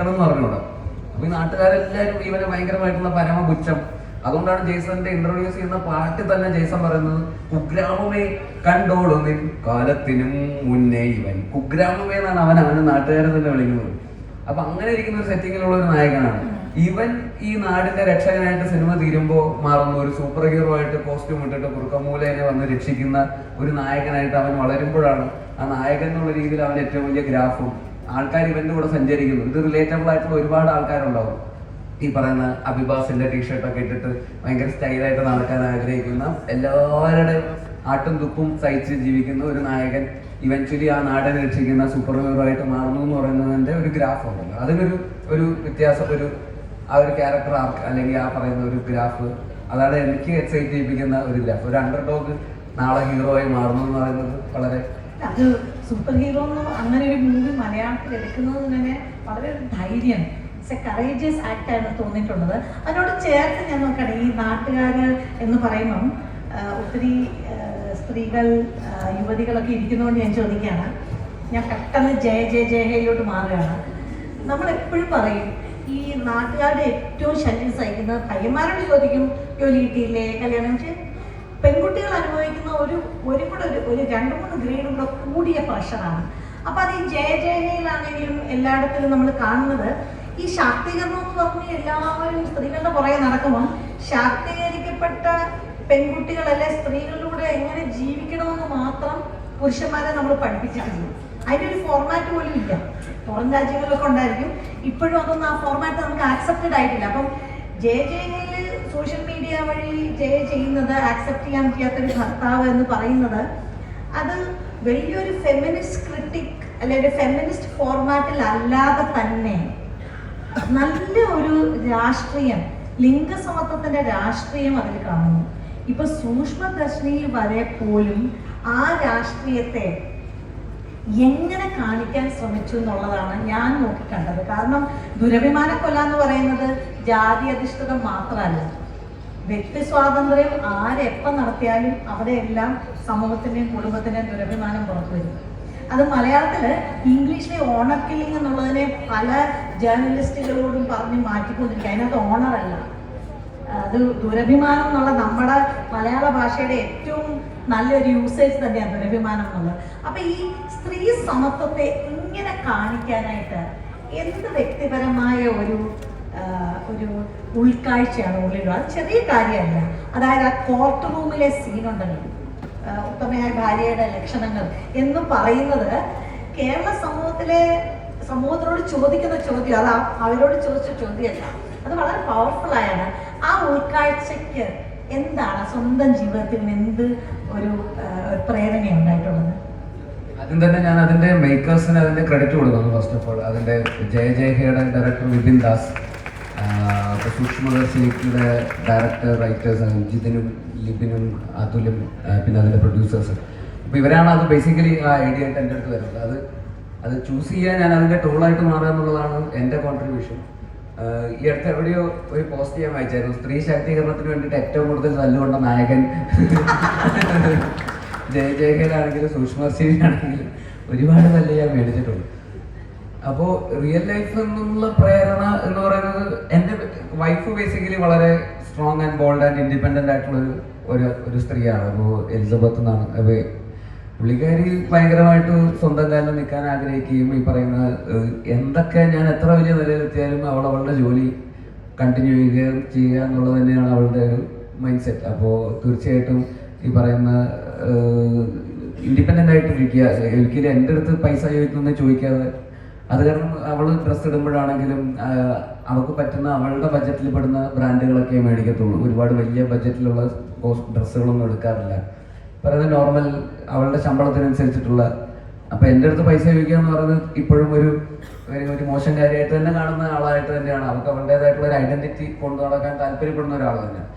എന്ന് പറഞ്ഞോളാം. അപ്പൊ ഈ നാട്ടുകാരെല്ലാവരും ഇവനെ ഭയങ്കരമായിട്ടുള്ള പരമപുച്ഛം. അതുകൊണ്ടാണ് ജെയ്സന്റെ ഇൻട്രൊഡ്യൂസ് ചെയ്യുന്ന പാട്ടിൽ തന്നെ ജെയ്സൺ പറയുന്നത്, കുഗ്രാമമേ കണ്ടോളുന്നിൻ കാലത്തിനും മുന്നേ ഇവൻ. കുഗ്രാമമേ എന്നാണ് അവന് നാട്ടുകാരെ തന്നെ വിളിക്കുന്നത്. അപ്പൊ അങ്ങനെ ഇരിക്കുന്ന ഒരു സെറ്റിങ്ങിലുള്ള ഒരു നായകനാണ് ഇവൻ. ഈ നാടിന്റെ രക്ഷകനായിട്ട് സിനിമ തീരുമ്പോൾ മാറുന്ന ഒരു സൂപ്പർ ഹീറോ ആയിട്ട് കോസ്റ്റ്യൂം ഇട്ടിട്ട് കുറുക്കമൂലേനെ വന്ന് രക്ഷിക്കുന്ന ഒരു നായകനായിട്ട് അവൻ വളരുമ്പോഴാണ് ആ നായകൻ എന്നുള്ള രീതിയിൽ അവൻ ഏറ്റവും വലിയ ഗ്രാഫും ആൾക്കാർ ഇവന്റെ കൂടെ സഞ്ചരിക്കുന്നു. ഇത് റിലേറ്റബിൾ ആയിട്ടുള്ള ഒരുപാട് ആൾക്കാരുണ്ടാവും. ഈ പറയുന്ന അഭിഭാസിന്റെ ടീഷർട്ടൊക്കെ ഇട്ടിട്ട് ഭയങ്കര സ്റ്റൈലായിട്ട് നടക്കാൻ ആഗ്രഹിക്കുന്ന എല്ലാവരുടെയും ആട്ടും തുപ്പും സഹിച്ച് ജീവിക്കുന്ന ഒരു നായകൻ ഇവൻച്വലി ആ നാടിനെ രക്ഷിക്കുന്ന സൂപ്പർ ഹീറോ ആയിട്ട് മാറുന്നു എന്ന് പറയുന്നതിന്റെ ഒരു ഗ്രാഫ് ഉണ്ടല്ലോ. അതിനൊരു വ്യത്യാസം, ആ ഒരു ക്യാരക്ടർ ആർക്ക് അല്ലെങ്കിൽ ആ പറയുന്ന ഒരു ഗ്രാഫ്, അതാണ് എനിക്ക് എക്സൈറ്റ് ചെയ്യിപ്പിക്കുന്ന ഒരു ഗ്രാഫ്. ഒരു അണ്ടർഡോഗ് നാളെ ഹീറോ ആയി മാറുന്നു എന്ന് പറയുന്നത് വളരെ അത് സൂപ്പർ ഹീറോ അങ്ങനെ ഒരു മൂവി മലയാളത്തിൽ എടുക്കുന്നത് തന്നെ വളരെ ഒരു ധൈര്യം, ഇറ്റ്സ് എ കറേജിയസ് ആക്ട് ആണ് തോന്നിയിട്ടുള്ളത്. അതിനോട് ചേർത്ത് ഞാൻ നോക്കട്ടെ, ഈ നാട്ടുകാർ എന്ന് പറയുമ്പം ഒത്തിരി സ്ത്രീകൾ യുവതികളൊക്കെ ഇരിക്കുന്നതുകൊണ്ട് ഞാൻ ചോദിക്കുകയാണ്. ഞാൻ പെട്ടെന്ന് ജയഹയിലോട്ട് മാറുകയാണ്. നമ്മൾ എപ്പോഴും പറയും ഈ നാട്ടുകാരുടെ ഏറ്റവും ശല്യം സഹിക്കുന്നത് പയ്യന്മാരോട് ചോദിക്കും, ജോലി കിട്ടിയില്ലേ, കല്യാണം. പക്ഷേ പെൺകുട്ടികൾ അനുഭവിക്കുന്ന ഒരു 2-3 ഗ്രേഡും കൂടെ കൂടിയ പ്രഷറാണ്. അപ്പം അത് ഈ ജയഹയിലാണെങ്കിലും എല്ലായിടത്തിലും നമ്മൾ കാണുന്നത് ഈ ശാക്തീകരണം എന്ന് പറഞ്ഞ് എല്ലാവരും സ്ത്രീകളുടെ പുറകെ നടക്കുമ്പോൾ ശാക്തീകരിക്കപ്പെട്ട പെൺകുട്ടികളല്ലെ സ്ത്രീകളിലൂടെ എങ്ങനെ ജീവിക്കണമെന്ന് മാത്രം പുരുഷന്മാരെ നമ്മൾ പഠിപ്പിച്ചിട്ടുണ്ട്. അതിൻ്റെ ഒരു ഫോർമാറ്റ് പോലും ഇല്ല. പുറം രാജ്യങ്ങളിലൊക്കെ ഉണ്ടായിരിക്കും, ഇപ്പോഴും അതൊന്നും ആ ഫോർമാറ്റ് നമുക്ക് ആക്സെപ്റ്റഡ് ആയിട്ടില്ല. അപ്പം ജയഹയിൽ സോഷ്യൽ മീഡിയ വഴി ചെയ്യുന്നത് ആക്സെപ്റ്റ് ചെയ്യാൻ പറ്റാത്തൊരു ഭർത്താവ് എന്ന് പറയുന്നത് അത് വലിയൊരു ഫെമിനിസ്റ്റ് ക്രിട്ടിക് അല്ലെങ്കിൽ ഫെമിനിസ്റ്റ് ഫോർമാറ്റിൽ അല്ലാതെ തന്നെ നല്ല ഒരു രാഷ്ട്രീയം, ലിംഗസമത്വത്തിന്റെ രാഷ്ട്രീയം അതിൽ കാണുന്നു. ഇപ്പൊ സൂക്ഷ്മദർശിനിയിൽ വരെ പോലും ആ രാഷ്ട്രീയത്തെ എങ്ങനെ കാണിക്കാൻ ശ്രമിച്ചു എന്നുള്ളതാണ് ഞാൻ നോക്കിക്കണ്ടത്. കാരണം ദുരഭിമാന കൊല എന്ന് പറയുന്നത് ജാതി അധിഷ്ഠിതം മാത്രമല്ല, വ്യക്തി സ്വാതന്ത്ര്യം ആരെപ്പം നടത്തിയാലും അവിടെയെല്ലാം സമൂഹത്തിൻ്റെയും കുടുംബത്തിൻ്റെയും ദുരഭിമാനം പുറത്തു വരും. അത് മലയാളത്തില് ഇംഗ്ലീഷിലെ ഓണർ കില്ലിംഗ് എന്നുള്ളതിനെ പല ജേർണലിസ്റ്റുകളോടും പറഞ്ഞ് മാറ്റിക്കൊണ്ടിരിക്കുക. അതിനകത്ത് ഓണറല്ല, അത് ദുരഭിമാനം എന്നുള്ള നമ്മുടെ മലയാള ഭാഷയുടെ ഏറ്റവും നല്ലൊരു യൂസേജ് തന്നെയാണ് ദുരഭിമാനം എന്നുള്ളത്. അപ്പൊ ഈ സ്ത്രീ സമത്വത്തെ ഇങ്ങനെ കാണിക്കാനായിട്ട് എന്ത് വ്യക്തിപരമായ ഒരു ഉൾക്കാഴ്ചയാണ് ഉള്ളിലുള്ള. അത് ചെറിയ കാര്യമല്ല. അതായത് ആ കോർട്ട് റൂമിലെ സീനുണ്ടല്ലോ, ഉത്തമയായ ഭാര്യയുടെ ലക്ഷണങ്ങൾ എന്ന് പറയുന്നത് കേരള സമൂഹത്തിനോട് ചോദിക്കുന്ന ചോദ്യം, അത് അവരോട് ചോദിച്ച ചോദ്യമല്ല, അത് വളരെ പവർഫുൾ ആയാണ്. ആ ഉൾക്കാഴ്ചയ്ക്ക് എന്താണ് സ്വന്തം ജീവിതത്തിൽ എന്ത് ഒരു പ്രേരണ ഉണ്ടായിട്ടുള്ളത്? ആദ്യം തന്നെ ഞാൻ അതിന്റെ മേക്കേഴ്സിന് അതിന്റെ ക്രെഡിറ്റ് കൊടുക്കുന്നു. ഫസ്റ്റ് ഓഫ് ഓൾ അതിന്റെ ജയഹയുടെ ഡയറക്ടർ വിപിൻ ദാസ്, സൂക്ഷ്മദർശിനിയുടെ ഡയറക്ടർ റൈറ്റേഴ്സ് ജിതിനും ലിബിനും അതുലും, പിന്നെ അതിന്റെ പ്രൊഡ്യൂസേഴ്സ്. അപ്പോൾ ഇവരാണ് അത് ബേസിക്കലി ആ ഐഡിയ ആയിട്ട് എൻ്റെ അടുത്ത് വരുന്നത്. അത് ചൂസ് ചെയ്യാൻ ഞാൻ അതിന്റെ ടൂളായിട്ട് മാറുക എന്നുള്ളതാണ് എൻ്റെ കോൺട്രിബ്യൂഷൻ. ഈ അടുത്ത് എവിടെയോ ഒരു പോസ്റ്റ് ചെയ്യാൻ വായിച്ചായിരുന്നു, സ്ത്രീ ശാക്തീകരണത്തിന് വേണ്ടിയിട്ട് ഏറ്റവും കൂടുതൽ തല്ലുകൊണ്ട നായകൻ ജയഹയിലാണെങ്കിലും സൂക്ഷ്മദർശിനിയാണെങ്കിലും ഒരുപാട് തല്ല് ഞാൻ മേടിച്ചിട്ടുണ്ട്. അപ്പോൾ റിയൽ ലൈഫ് എന്നുള്ള പ്രേരണ എന്ന് പറയുന്നത് എൻ്റെ വൈഫ് ബേസിക്കലി വളരെ strong and bold and independent ആയിട്ടുള്ള ഒരു സ്ത്രീയാണ്. അപ്പോൾ എലിസബത്ത് എന്നാണ്. അപ്പോൾ പുള്ളിക്കാരി ഭയങ്കരമായിട്ട് സ്വന്തം കാലിൽ നിൽക്കാൻ ആഗ്രഹിക്കുകയും ഈ പറയുന്ന എന്തൊക്കെ ഞാൻ എത്ര വലിയ നിലയിലെത്തിയാലും അവളുടെ ജോലി കണ്ടിന്യൂ ചെയ്യുക എന്നുള്ളത് തന്നെയാണ് അവളുടെ ഒരു മൈൻഡ് സെറ്റ്. അപ്പോൾ തീർച്ചയായിട്ടും ഈ പറയുന്ന ഇൻഡിപെൻഡൻ്റ് ആയിട്ടിരിക്കുക, ഒരിക്കലും എൻ്റെ അടുത്ത് പൈസ ചോദിക്കുന്നതെന്ന് ചോദിക്കാതെ. അത് കാരണം അവൾ ഡ്രസ്സ് ഇടുമ്പോഴാണെങ്കിലും അവൾക്ക് പറ്റുന്ന അവളുടെ ബഡ്ജറ്റിൽ പെടുന്ന ബ്രാൻഡുകളൊക്കെ മേടിക്കത്തുള്ളൂ. ഒരുപാട് വലിയ ബഡ്ജറ്റിലുള്ള ഡ്രസ്സുകളൊന്നും എടുക്കാറില്ല. പറയുന്നത് നോർമൽ അവളുടെ ശമ്പളത്തിനനുസരിച്ചിട്ടുള്ള. അപ്പം എൻ്റെ അടുത്ത് പൈസ ചോദിക്കുക എന്ന് പറയുന്നത് ഇപ്പോഴും ഒരു മോശം കാര്യമായിട്ട് തന്നെ കാണുന്ന ആളായിട്ട് തന്നെയാണ്. അവൾക്ക് അവളുടേതായിട്ടുള്ള ഒരു ഐഡന്റിറ്റി കൊണ്ടു നടക്കാൻ താല്പര്യപ്പെടുന്ന ഒരാൾ തന്നെയാണ്.